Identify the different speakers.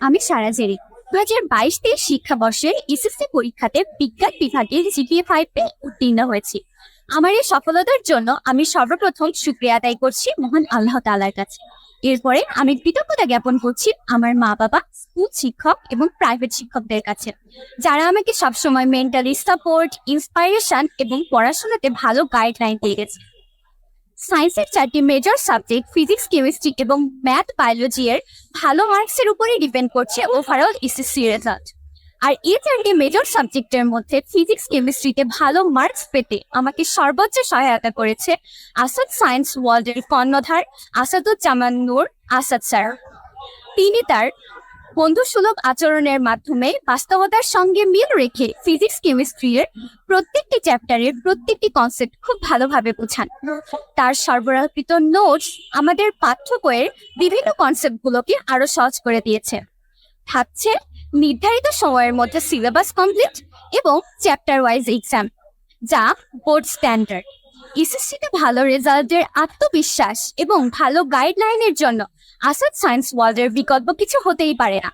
Speaker 1: আমি সারা জেরি 2022-23 শিক্ষাবর্ষে এসএসসি পরীক্ষাতে বিজ্ঞান বিভাগে জিপিএ 5 পেয়ে উত্তীর্ণ হয়েছি। আমার এই সফলতার জন্য আমি সর্বপ্রথম শুকরিয়া আদায় করছি মহান আল্লাহ তাআলার কাছে। এরপরে আমি কৃতজ্ঞতা জ্ঞাপন করছি আমার মা বাবা, স্কুল শিক্ষক এবং প্রাইভেট শিক্ষকদের কাছে, যারা আমাকে সবসময় মেন্টালি সাপোর্ট, ইন্সপাইরেশন এবং পড়াশোনাতে ভালো গাইডলাইন দিয়ে গেছে। সায়েন্সের 4টি মেজর সাবজেক্ট ফিজিক্স, কেমিস্ট্রি এবং ম্যাথ, বায়োলজি এর ভালো মার্কসের উপরে ডিপেন্ড করছে ওভারঅল এসএসসি রেজাল্ট। আর এই 4টি মেজর সাবজেক্টের মধ্যে ফিজিক্স, কেমিস্ট্রিতে ভালো মার্কস পেতে আমাকে সর্বোচ্চ সহায়তা করেছে আসাদ সায়েন্স ওয়ার্ল্ডের কর্ণধার আসাদুজ্জামান নূর আসাদ স্যার। তিনি তার বন্ধুসুলভ আচরণের মাধ্যমে বাস্তবতার সঙ্গে মিল রেখে ফিজিক্স, কেমিস্ট্রি এর প্রত্যেকটি চ্যাপ্টারের প্রত্যেকটি কনসেপ্ট খুব ভালোভাবে বোঝান। তার সরবরাহকৃত নোটস আমাদের পাঠ্য বইয়ের বিভিন্ন কনসেপ্টগুলোকে আরো সহজ করে দিয়েছে। থাকছে নির্ধারিত সময়ের মধ্যে সিলেবাস কমপ্লিট এবং চ্যাপ্টার ওয়াইজ এক্সাম, যা বোর্ড স্ট্যান্ডার্ড। এসএসসিতে ভালো রেজাল্টের আত্মবিশ্বাস এবং ভালো গাইডলাইনের জন্য আসাদ সায়েন্স ওয়ার্ল্ডের বিকল্প কিছু হতেই পারে না।